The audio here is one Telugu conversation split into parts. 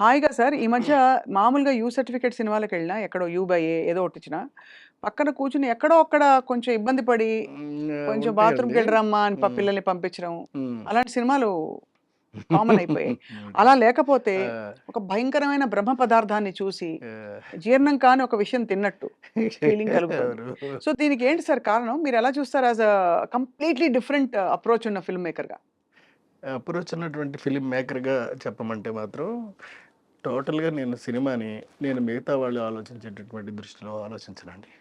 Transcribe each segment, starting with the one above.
హాయిగా సార్ ఈ మధ్య మామూలుగా యూ సర్టిఫికేట్ సినిమాలకెళ్ళినా, ఎక్కడో యూ బై ఏ ఏదో ఒకటిచ్చినా, పక్కన కూర్చొని ఎక్కడో అక్కడ కొంచెం ఇబ్బంది పడి, కొంచెం ఉంటాయండి. బాత్రూమ్‌కెళ్ళిరమ్మా అని హ్మ్. పిల్లల్ని పంపించడం, హ్మ్. అలాంటి సినిమాలు కామన్ అయిపోయాయి. అలా లేకపోతే ఆ! ఒక భయంకరమైన బ్రహ్మ పదార్థాన్ని చూసి, ఆ! జీర్ణం కాని ఒక విషయం తిన్నట్టు ఫీలింగ్ కలుగుతోంది. అవును. సో, దీనికి ఏంటి సార్ కారణం? మీరెలా చూస్తారు as a completely different approach ఉన్న ఫిల్మ్ మేకర్‌గా? అప్రోచ్ ఉన్నటువంటి ఫిల్మ్ మేకర్‌గా చెప్పమంటే మాత్రం టోటల్‌గా నేను సినిమాని నేను మిగతా వాళ్ళు ఆలోచించేటటువంటి దృష్టిలో ఆలోచించనండి.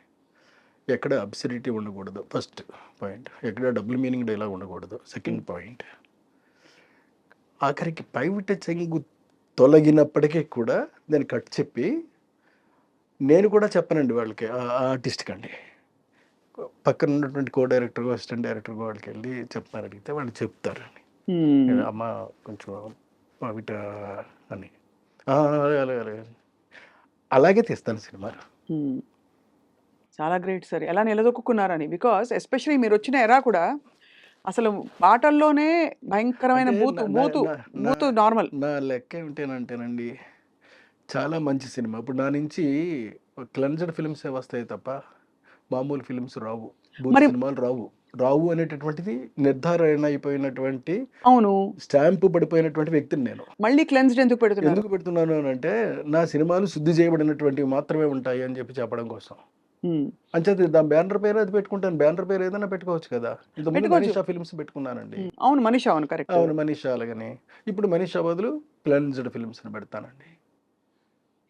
ఎక్కడ అబ్సర్డిటీ ఉండకూడదు ఫస్ట్ పాయింట్. ఎక్కడ డబుల్ మీనింగ్ డైలాగ్ ఉండకూడదు హ్మ్. Second point. ఆఖరికి పైవిట చెంగు తొలగినప్పటికీ కూడా నేను కట్ చెప్పి నేను కూడా చెప్పనండి వాళ్ళకి ఆర్టిస్ట్‌కండి. పక్కన ఉన్నటువంటి కో డైరెక్టర్, అసిస్టెంట్ డైరెక్టర్ వాళ్ళకెళ్ళి చెప్పమని అడిగితే వాళ్ళు చెప్తారండి. హ్మ్. అమ్మ కొంచెం పవిట అని. ఆ! అలాగే, అలాగే, అలాగే. అలాగే తీస్తాను సినిమాలు. హ్మ్. చాలా గ్రేట్ సార్. ఎలా నిలదొక్కుకున్నారని. బికాజ్ ఎస్పెషల్లీ మీరొచ్చిన ఎరా కూడా అసలు పాటల్లోనే భయంకరమైన అంటే నా నా బూతు, నా నా బూతు నార్మల్. నా లెక్క ఏమిటనంటేనండి, చాలా మంచి సినిమా. ఇప్పుడు నా నుంచి క్లెన్జ్డ్ ఫిల్మ్సే వస్తాయి తప్ప, మామూలు ఫిల్మ్స్ రావు. బూత్ మరి సినిమాలు రావు. రావు అనేటటువంటిది నిర్ధారణ అయిపోయినటువంటి, అవును. స్టాంపు పడిపోయినటువంటి వ్యక్తిని నేను. మళ్ళీ క్లెన్స్‌డ్ ఎందుకు పెడుతున్నారు? ఎందుకు పెడుతున్నాను అనంటే, నా సినిమాలు శుద్ధి చేయబడినటువంటివి మాత్రమే ఉంటాయి అని చెప్పడం కోసం. హ్మ్. అంచేత దాని బ్యానర్ పేరు అది పెట్టుకుంటాను. బ్యానర్ పేరు ఏదైనా పెట్టుకోవచ్చు కదా! ఇంతకుముందు పెట్టుకోవచ్చు. మనీషా ఫిల్మ్స్ పెట్టుకున్నానండి. హ్మ్. అవును. మనీషా అవును. కరెక్ట్. అవును. మనీషా అలాగని. ఇప్పుడు మనీషా బదులు క్లెన్జ్డ్ ఫిల్మ్స్ అని పెడతానండి.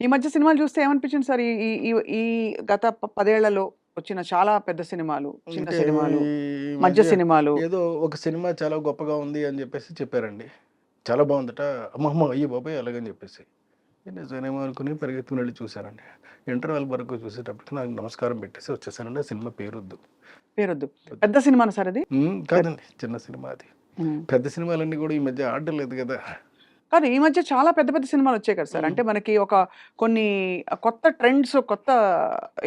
ఈ మధ్య సినిమాలు చూస్తే ఏమనిపించింది సార్? ఈ ఈ ఈ ఈ గత 10 ఏళ్లలో వచ్చిన చాలా పెద్ద సినిమాలు, చిన్న అంటే సినిమాలు, ఈ మధ్య మధ్య సినిమాలు. ఏదో ఒక సినిమా చాలా గొప్పగా ఉంది అని చెప్పేసి చెప్పారండి. చాలా బావుందట. అమ్మమ్మ! అయ్య బాబోయ్! అలాగని చెప్పేసి. నిజమేనేమో అనుకుని పరిగెత్తుకొని వెళ్లి చూసానండి. ఇంటర్వెల్ వరకు చూసేటప్పటికి నాకు నమస్కారం పెట్టేసి వచ్చేసానండి. ఆ సినిమా పేరొద్దు. పేరొద్దు. వద్దు. పెద్ద సినిమానా సార్ అది? పెద్ కాదండి. చిన్న సినిమా అది. హ్మ్. పెద్ద సినిమాలన్నీ గూడా ఈ మధ్య ఆడడం లేదు గదా! కాదు. ఈ మధ్య చాలా పెద్ద పెద్ద సినిమాలొచ్చాయి కదా సార్. హ్మ్. అంటే మనకి ఒక కొన్ని కొత్త ట్రెండ్స్, కొత్త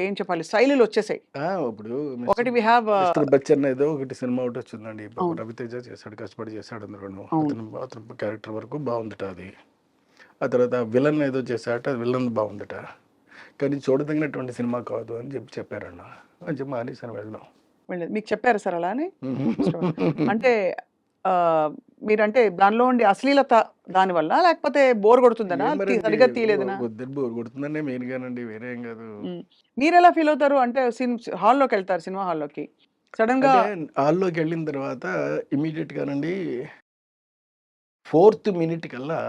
ఏం చెప్పాలి స్టైలులొచ్చేసాయి. ఇప్పుడు ఒకటి వి హావ్ 'మిస్టర్ బచ్చన్' ఏదో ఒకటి సినిమా ఒకటొచ్చిందండి. పాపం అవును. రవితేజ చేశాడు. కష్టపడి చేశాడు అందులోను. అవును. అతను క్యారెక్టర్ వరకు బావుందట అది. ఆ తర్వాత విలన్ ఏదో చేశాడట. అది విలన్ బావుందట. కానీ చూడదగినటువంటి సినిమా కాదు అని చెప్పారన్న. అని చెప్పి మానేసాను వెళ్ళడం. వెళ్ళేది. మీకు చెప్పారా సార్ అలా అని? స్టోరీ. అంటే మీరంటే దానిలో ఉండే అశ్లీలత దాని వల్ల? లేకపోతే బోర్ కొడుతుందనా? ఏం మరండి సరిగ్గా తీయలేదనా? వద్దని బోర్ కొడుతుందనే మెయిన్‌గానండి. వేరే ఏం గాదు. హ్మ్. మీరెలా ఫీల్ అవుతారు? అంటే హాల్లోకెళ్తారు సినిమా హాల్లోకి. సడెన్‌గా అంటే హాల్లోకెళ్ళిన తర్వాత ఇమ్మీడియేట్‌గానండి ఫోర్త్ మినిట్ కల్లా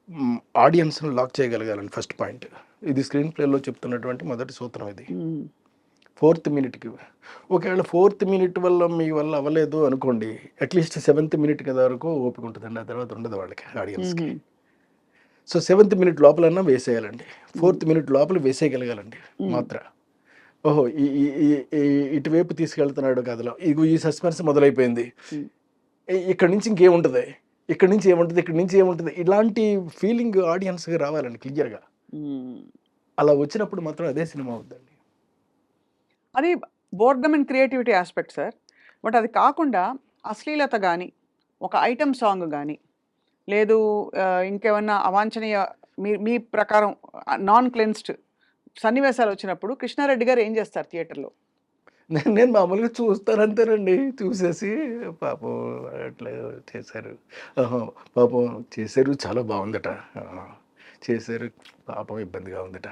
హ్మ్. ఆడియన్స్‌ని లాక్ చేయగలగాలండి ఫస్ట్ పాయింట్. ఇది స్క్రీన్ ప్లేలో చెప్తున్నటువంటి మొదటి సూత్రం ఇది. హ్మ్. ఫోర్త్ మినిట్‌కి. ఒకవేళ ఫోర్త్ మినిట్ వల్ల మీ వల్ల అవ్వలేదు అనుకోండి. అట్‌లీస్ట్ సెవెంత్ మినిట్ కదా వరకు ఓపిక ఉంటదండి. ఆ తర్వాత ఉండదు వాళ్ళకి హుహు. ఆడియన్స్‌కి. సో, సెవెంత్ మినిట్ లోపలన్నా వేసేయాలండి. హ్మ్. ఫోర్త్ మినిట్ లోపల వేసేయగలగాలండి హ్మ్. మాత్ర. ఓహో! ఈ ఈ ఈ ఈ ఇటువైపు తీసుకెళ్తున్నాడు కథలో. ఇగో ఈ సస్పెన్స్ మొదలైపోయింది. హ్మ్. ఇక్కడి నుంచి ఇంకేముంటది? ఇక్కడి నుంచి ఏముంటది? ఇక్కడి నుంచి ఏముంటది? ఇలాంటి ఫీలింగ్ ఆడియన్స్‌కి రావాలండి క్లియర్‌గా. హ్మ్. అలా వచ్చినప్పుడు మాత్రం అదే సినిమా అవుద్దండి. అది boredom and creativity aspect sir. But అది కాకుండా అశ్లీలత గాని, ఒక ఐటెమ్ సాంగ్ గాని, లేదు ఇంకేమన్నా అవాంఛనీయ మీ మీ ప్రకారం నాన్ క్లెన్స్డ్ సన్నివేశాలొచ్చినప్పుడు కృష్ణారెడ్డి గారు ఏం జేస్తారు థియేటర్‌లో? నేను మామూలుగా చూస్తానంతేనండి. చూసేసి పాపం అట్లా చేశారు. ఆహా! పాపం చేశారు చాలా బావుందట. ఆహా! చేశారు పాపం ఇబ్బందిగా ఉందట.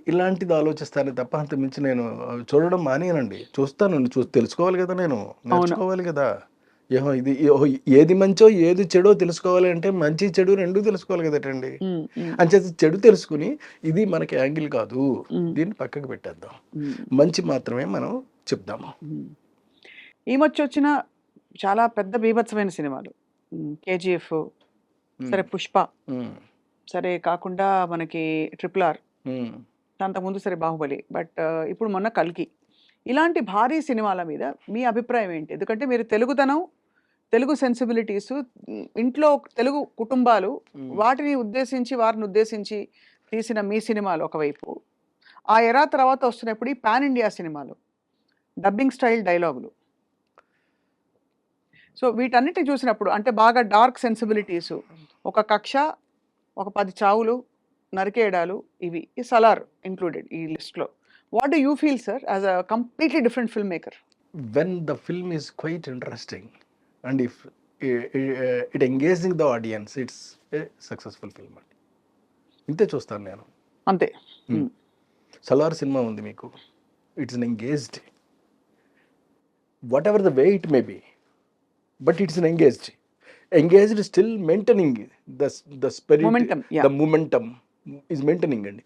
ఇలాంటిది ఆలోచిస్తానే తప్ప అంతకు మించి నేను చూడడం మానేయనండి. చూస్తాను. చూసి తెలుసుకోవాలి గదా నేను. అవును. నేర్చుకోవాలి గదా! ఓహో! ఏది మంచో, ఏది చెడో తెలుసుకోవాలి అంటే మంచి, చెడు 2 తెలుసుకోవాలి గదటండి. హ్మ్. హ్మ్. అంచేత చెడు తెలుసుకొని ఇది మనకి యాంగిల్ కాదు. హ్మ్. దీన్ని పక్కకు పెట్టేద్దాం. హ్మ్. మంచి మాత్రమే మనం చెప్దాము. హ్మ్. ఈ మధ్యొచ్చిన చాలా పెద్ద బీభత్సమైన సినిమాలు. 'కేజీఎఫ్', హ్మ్. సరే 'పుష్ప', హ్మ్. సరే కాకుండా మనకి 'ట్రిపుల్ ఆర్', హ్మ్. అంతకుముందు సరే 'బాహుబలి'. బట్ ఇప్పుడు మొన్న 'కల్కి'. ఇలాంటి భారీ సినిమాల మీద మీ అభిప్రాయం ఏంటి? ఎందుకంటే మీరు తెలుగుదనం, తెలుగు సెన్సిబిలిటీసు ఇంట్లో తెలుగు కుటుంబాలు హ్మ్. వారిని ఉద్దేశించి తీసిన మీ సినిమాలు ఒకవైపు. ఆ ఎరా తర్వాత వస్తున్నప్పుడు ఈ పాన్ ఇండియా సినిమాలు. డబ్బింగ్ స్టైల్ డైలాగులు. సో వీటన్నిటిని చూసినప్పుడు అంటే బాగా డార్క్ సెన్సిబిలిటీసు. ఒక కక్ష, ఒక 10 చావులు, నరికేయడాలు ఇవి. ఈ 'సలార్' ఇంక్లూడెడ్ ఈ లిస్ట్‌లో. What do you feel sir as a completely different film maker? When the film is quite interesting and if it engaging the audience, it's a successful film అండి. ఇంతే చూస్తాను నేను. అంతే. హ్మ్. 'సలార్' సినిమా ఉంది మీకు. It's an engaged. What ever the way it may be, but it's an engaged. Engaged still maintaining the spirit, momentum. The yeah! Momentum is maintaining అండి.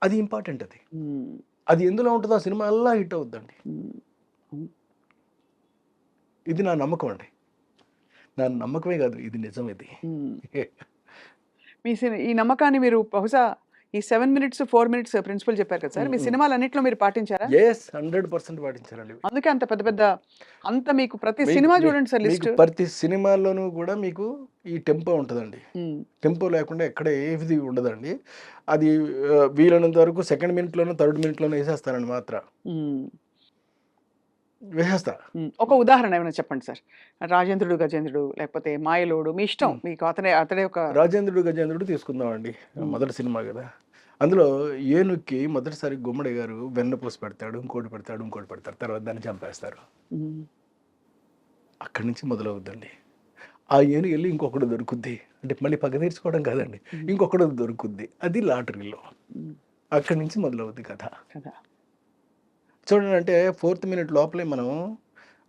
అది ఇంపార్టెంట్ అది. హ్మ్. అది ఎందులో ఉంటుందో ఆ సినిమా అలా హిట్ అవుద్దండి. హ్మ్. హ్మ్. ఇది నా నమ్మకం అండి. నా నమ్మకమే కాదు, ఇది నిజం ఇది. హ్మ్. ఈ నమ్మకాన్ని మీరు బహుశా ఈ 7 మినిట్స్, 4 మినిట్స్ ప్రిన్సిపల్ చెప్పారు కదా సార్. మీ సినిమాలన్నిట్లో మీరు పాటించారా? యెస్, 100% పాటించారండి. అందుకే అంత పెద్ద పెద్ద అంత మీకు ప్రతి మీకు సినిమా మీ చూడండి సార్ మీకు లిస్ట్. ప్రతి సినిమాలోనూ కూడా మీకు ఈ టెంపో ఉంటదండి. హ్మ్. టెంపో లేకుండా ఎక్కడ ఏది ఉండదండి. అది వీలైనంత వరకు సెకండ్ మినిట్‌లోనో, థర్డ్ మినిట్‌లోనో ఏసేస్తానండి మాత్ర. హ్మ్. వేసేస్తా. ఒక ఉదాహరణ ఏమైనా చెప్పండి సార్. 'రాజేంద్రుడు గజేంద్రుడు' లేకపోతే 'మాయలోడు' మీ ఇష్టం. మీకు అతడే ఒక 'రాజేంద్రుడు గజేంద్రుడు' తీసుకుందామండి. మొదటి సినిమా గదా! అందులో ఏనుగుకి మొదటిసారి గుమ్మడి గారు వెన్నపూస పెడతాడు. ఇంకోటి పెడతాడు, ఇంకోటి పెడతారు. తర్వాత దాన్ని చంపేస్తారు. హ్మ్. అక్కడి నుంచి మొదలవుద్దండి. ఆ ఏనుగు ఎళ్లి ఇంకొకడు దొరుకుద్ది. అంటే మళ్ళీ పగ తీర్చుకోవడం కాదండి. ఇంకొకడు దొరుకుద్ది. అది లాటరీలో. హ్మ్. అక్కడి నుంచి మొదలవుద్ది కథ. కదా! చూడండి, అంటే ఫోర్త్ మినిట్ లోపలే మనం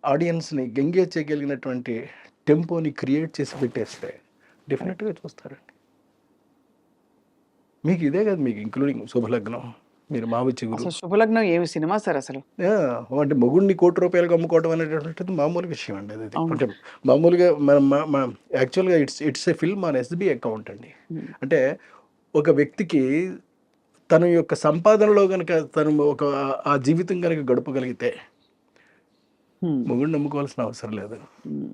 ఆడియన్స్‌ని ఎంగేజ్ చేయగలిగినటువంటి టెంపోని క్రియేట్ చేసి పెట్టేస్తే డెఫినెట్‌గా చూస్తారండి. మీకు ఇదే కాదు, మీకు ఇంక్లూడింగ్ 'శుభలగ్నం', మీరు 'మావి చిగురు'. అసలు 'శుభలగ్నం' ఏమి సినిమా సార్ అసలు. అంటే మొగుడిని ₹1,00,00,000కి అమ్ముకోవడం అనేటటువంటిది మామూలు విషయం అండి అది. అవును. అంటే మామూలుగా మనం యాక్చువల్‌గా it's a film on SB account అండి. హ్మ్. అంటే ఒక వ్యక్తికి తన యొక్క సంపాదనలో గనక తను ఆ జీవితం గనక గడపగలిగితే హ్మ్. మొగుడిని నమ్ముకోవాల్సిన అవసరం లేదు. హ్మ్.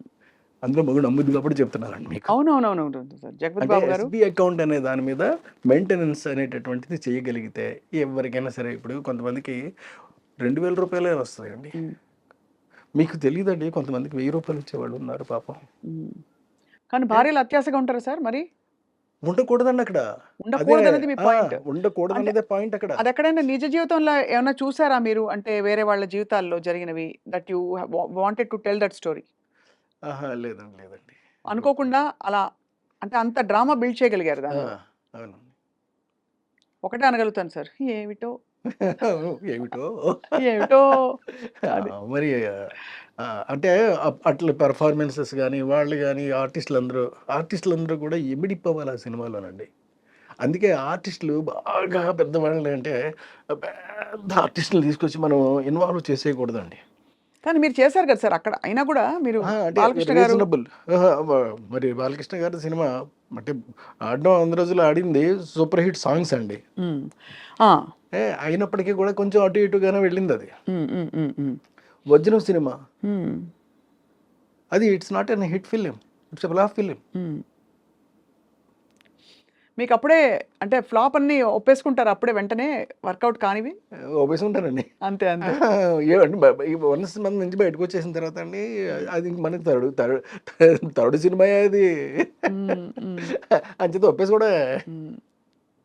అందులో మొగుడు నమ్ముద్ది కాబట్టి చెప్తున్నానండి మీకు. అవునవునవునవును సార్. జగపతి అంటే బాబు గారు. ఎస్‌బీ అకౌంట్ అనే దాని మీద మెయింటెనెన్స్ అనేటటువంటిది చేయగలిగితే ఎవరికైనా సరే, ఇప్పుడు కొంతమందికి ₹2,000 వస్తాయండి. హ్మ్. మీకు తెలీదండి, కొంతమందికి ₹1000 ఇచ్చేవాళ్ళు ఉన్నారు పాపం. హ్మ్. కానీ భార్యలు అత్యాశగా ఉంటారా సార్ మరి? ఉండకూడదండి అక్కడ. అదే ఉండకూడదన్నది మీ పాయింట్. అంటే ఉండకూడదన్నదే పాయింట్ అక్కడ. అదెక్కడైనా నిజ జీవితంలో ఏమన్నా చూసారా మీరు? అంటే వేరే వాళ్ళ జీవితాల్లో జరిగినవి that you wanted to tell that story. ఆహా! లేదండి, లేదండి. అనుకోకుండా అలా అంటే అంత డ్రామా బిల్డ్ చేయగలిగారు ఆ! దానిలో. అవునండి. ఒకటే అనగలుగుతాను సార్. ఏమిటో, ఏమిటో. ఏమిటో ఆ! అది. మరి అంటే అట్లా పెర్ఫార్మెన్సెస్ గాని, వాళ్ళు గాని, ఆర్టిస్టులందరూ కూడా ఇమిడిపోవాలి ఆ సినిమాలోనండి. అందుకే ఆర్టిస్టులు బాగా పెద్దవాళ్ళని, అంటే పెద్ద ఆర్టిస్టులు తీసుకొచ్చి మనం ఇన్వాల్వ్ చేసేయకూడదండి. కానీ మీరు చేశారు కదా సార్ అక్కడ. అయినా కూడా మీరు అంటే బాలకృష్ణ గారు. రీజనబుల్. మరి బాలకృష్ణ గారి సినిమా అంటే ఆడడం 100 రోజులు ఆడింది సూపర్ హిట్ సాంగ్స్ అండి. హ్మ్. ఆ! అయినప్పటికీ కూడా కొంచెం అటు ఇటుగానే వెళ్ళిందది. హ్మ్. హ్మ్. హ్మ్. హ్మ్. 'వజ్రం' సినిమా హ్మ్. అది it's not an hit film. It's a flop film. హ్మ్. మీకప్పుడే అంటే ఫ్లాప్ అన్నీ ఒప్పేసుకుంటారా అప్పుడే వెంటనే వర్కౌట్ కానివి? ఒప్పేసుకుంటానండి. అంతే. అంతే. ఏవండి ఈ 1 మంత్ నుంచి బయటకొచ్చేసిన తర్వాత అండి, అది ఇంక మనకి థర్డ్ సినిమాయే అది. హ్మ్. హ్మ్. అంచేత ఒప్పేసుకోవడమే. హ్మ్.